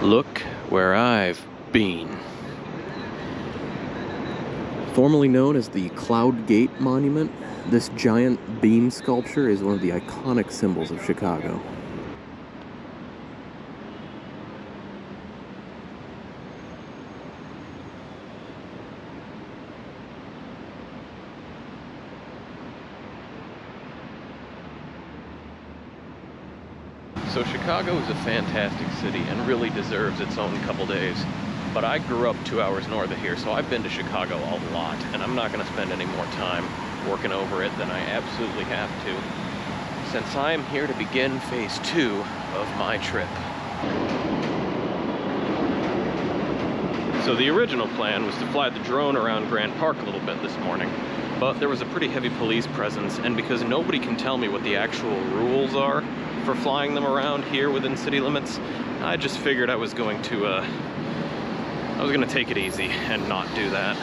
Look where I've been. Formerly known as the Cloud Gate Monument, this giant beam sculpture is one of the iconic symbols of Chicago. So Chicago is a fantastic city and really deserves its own couple days. But I grew up 2 hours north of here, so I've been to Chicago a lot, and I'm not going to spend any more time working over it than I absolutely have to, since I'm here to begin phase 2 of my trip. So the original plan was to fly the drone around Grant Park a little bit this morning, but there was a pretty heavy police presence, and because nobody can tell me what the actual rules are for flying them around here within city limits, I just figured I was going to take it easy and not do that.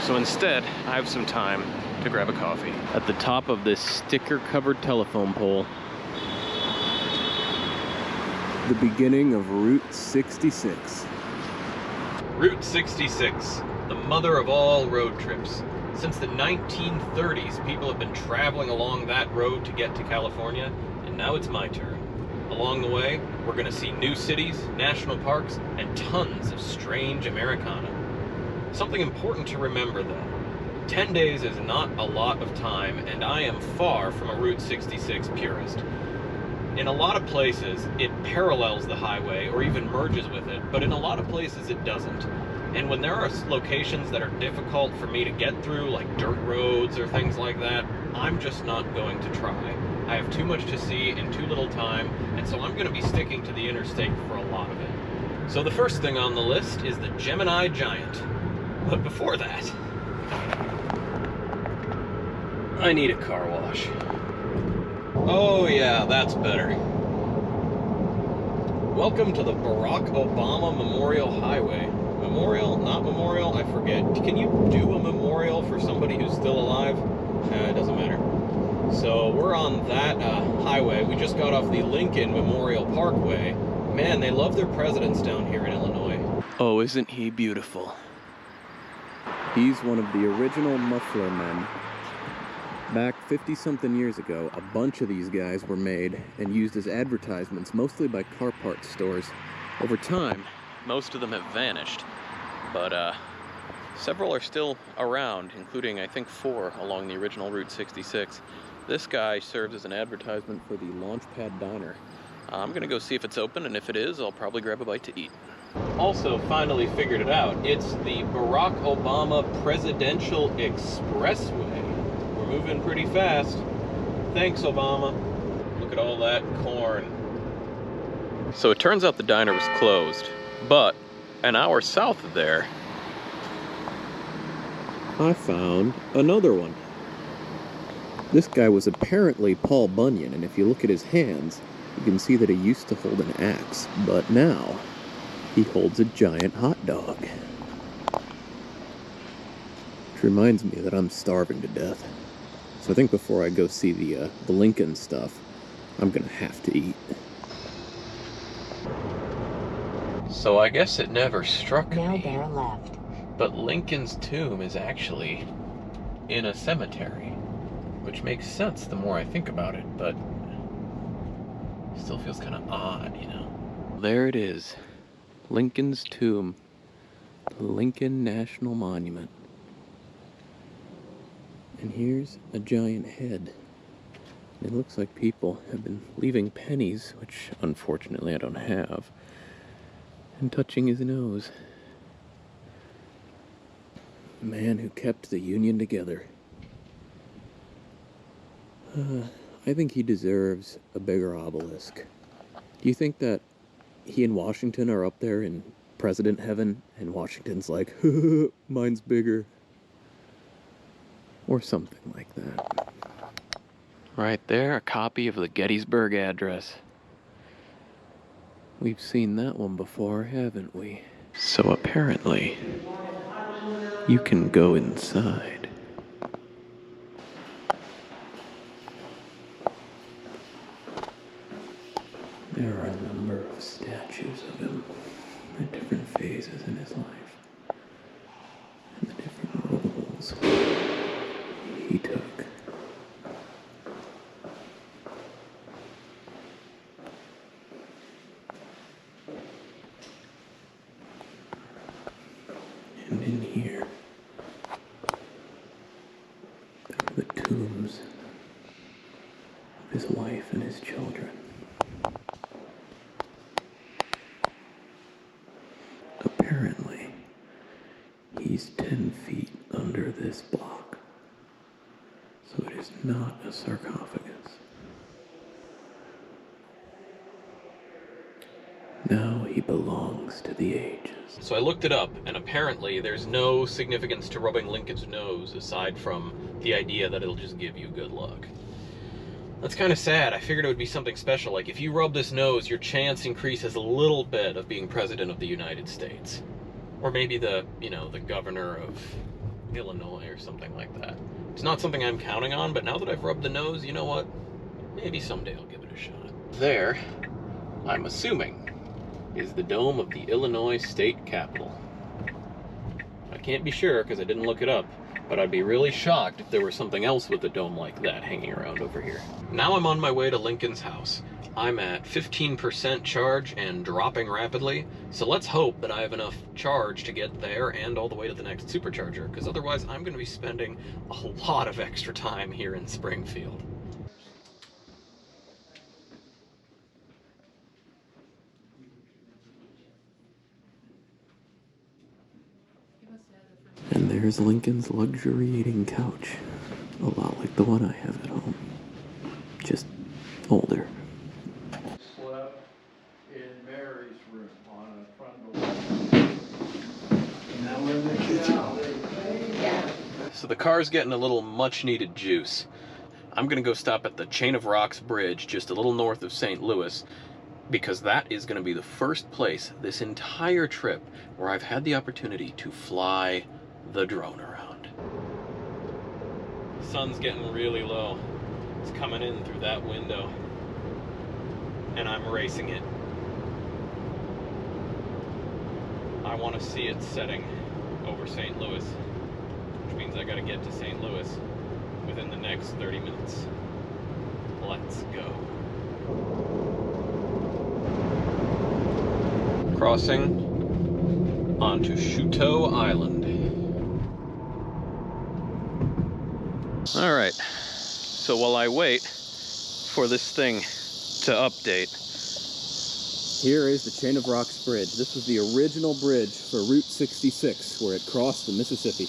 So instead, I have some time to grab a coffee at the top of this sticker-covered telephone pole. The beginning of Route 66. Route 66, the mother of all road trips. Since the 1930s, people have been traveling along that road to get to California, and now it's my turn. Along the way, we're going to see new cities, national parks, and tons of strange Americana. Something important to remember though, 10 days is not a lot of time, and I am far from a Route 66 purist. In a lot of places, it parallels the highway or even merges with it, but in a lot of places it doesn't. And when there are locations that are difficult for me to get through, like dirt roads or things like that, I'm just not going to try. I have too much to see in too little time, and so I'm going to be sticking to the interstate for a lot of it. So the first thing on the list is the Gemini Giant. But before that, I need a car wash. Oh yeah, that's better. Welcome to the Barack Obama Memorial Highway. Memorial, not memorial, I forget. Can you do a memorial for somebody who's still alive? It doesn't matter. So we're on that highway. We just got off the Lincoln Memorial Parkway. Man, they love their presidents down here in Illinois. Oh, isn't he beautiful? He's one of the original muffler men. Back 50-something years ago, a bunch of these guys were made and used as advertisements, mostly by car parts stores. Over time, most of them have vanished, but several are still around, including I think 4 along the original Route 66. This guy serves as an advertisement for the Launchpad Diner. I'm gonna go see if it's open, and if it is, I'll probably grab a bite to eat. Also, finally figured it out. It's the Barack Obama Presidential Expressway. We're moving pretty fast. Thanks, Obama. Look at all that corn. So it turns out the diner was closed, but an hour south of there, I found another one. This guy was apparently Paul Bunyan, and if you look at his hands, you can see that he used to hold an axe, but now he holds a giant hot dog. Which reminds me that I'm starving to death. So I think before I go see the Lincoln stuff, I'm gonna have to eat. So I guess it never struck me, bear left. But Lincoln's tomb is actually in a cemetery, which makes sense the more I think about it, but still feels kind of odd, you know? There it is, Lincoln's tomb, the Lincoln National Monument. And here's a giant head. It looks like people have been leaving pennies, which unfortunately I don't have, and touching his nose. The man who kept the Union together. I think he deserves a bigger obelisk. Do you think that he and Washington are up there in president heaven, and Washington's like, mine's bigger? Or something like that. Right there, a copy of the Gettysburg Address. We've seen that one before, haven't we? So apparently, you can go inside. There are a number of statues of him. choices in his life and the different roles he took. And in here, there are the tombs of his wife and his children. Apparently, he's 10 feet under this block, so it is not a sarcophagus. Now he belongs to the ages. So I looked it up, and apparently there's no significance to rubbing Lincoln's nose aside from the idea that it'll just give you good luck. That's kind of sad. I figured it would be something special, like if you rub this nose, your chance increases a little bit of being president of the United States. Or maybe the governor of Illinois or something like that. It's not something I'm counting on, but now that I've rubbed the nose, you know what? Maybe someday I'll give it a shot. There, I'm assuming, is the dome of the Illinois State Capitol. I can't be sure because I didn't look it up, but I'd be really shocked if there were something else with a dome like that hanging around over here. Now I'm on my way to Lincoln's house. I'm at 15% charge and dropping rapidly, so let's hope that I have enough charge to get there and all the way to the next supercharger, because otherwise I'm going to be spending a lot of extra time here in Springfield. And there's Lincoln's luxuriating couch, a lot like the one I have at home, just older. Slept in Mary's room on the front door. Now we're in the kitchen. So the car's getting a little much-needed juice. I'm gonna go stop at the Chain of Rocks Bridge, just a little north of St. Louis, because that is gonna be the first place this entire trip where I've had the opportunity to fly the drone around. The sun's getting really low. It's coming in through that window, and I'm racing it. I want to see it setting over St. Louis, which means I gotta get to St. Louis within the next 30 minutes. Let's go. Crossing onto Chouteau Island. All right, so while I wait for this thing to update, here is the Chain of Rocks Bridge. This was the original bridge for Route 66, where it crossed the Mississippi.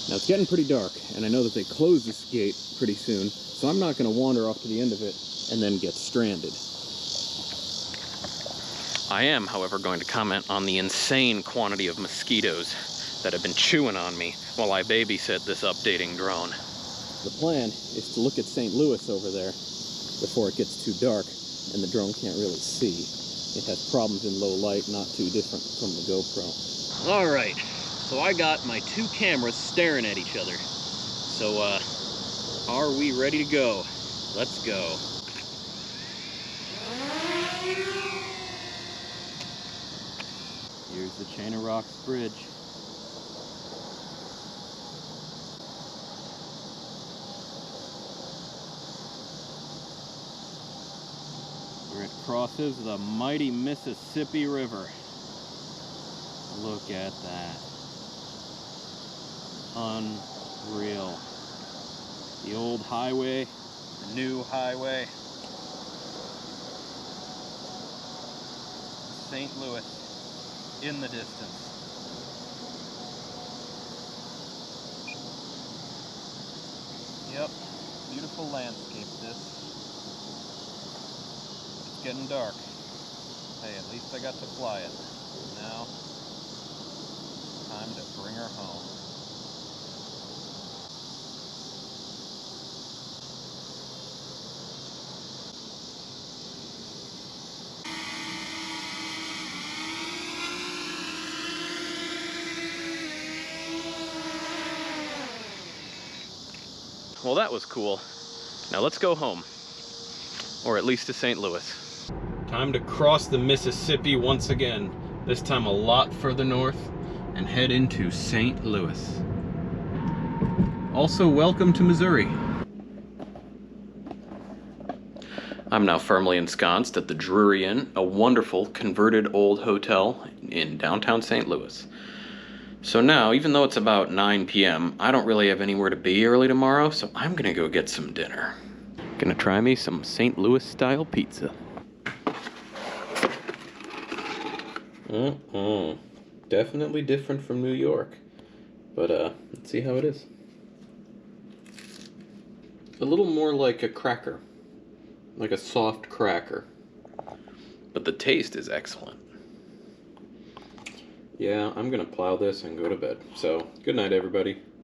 Now it's getting pretty dark, and I know that they close this gate pretty soon, so I'm not going to wander off to the end of it and then get stranded. I am, however, going to comment on the insane quantity of mosquitoes that have been chewing on me while I babysit this updating drone. The plan is to look at St. Louis over there before it gets too dark and the drone can't really see. It has problems in low light, not too different from the GoPro. All right, so I got my two cameras staring at each other. So, are we ready to go? Let's go. Here's the Chain of Rocks Bridge. Where it crosses the mighty Mississippi River. Look at that. Unreal. The old highway, the new highway. St. Louis in the distance. Yep, beautiful landscape this. It's getting dark. Hey, at least I got to fly it. Now, time to bring her home. Well, that was cool. Now let's go home. Or at least to St. Louis. Time to cross the Mississippi once again. this time a lot further north, and head into St. Louis. Also, welcome to Missouri. I'm now firmly ensconced at the Drury Inn, a wonderful converted old hotel in downtown St. Louis. So now, even though it's about 9 p.m., I don't really have anywhere to be early tomorrow, so I'm gonna go get some dinner. Gonna try me some St. Louis style pizza. Definitely different from New York, but let's see how it is. A little more like a cracker, like a soft cracker, but the taste is excellent. Yeah, I'm gonna plow this and go to bed. So, good night, everybody.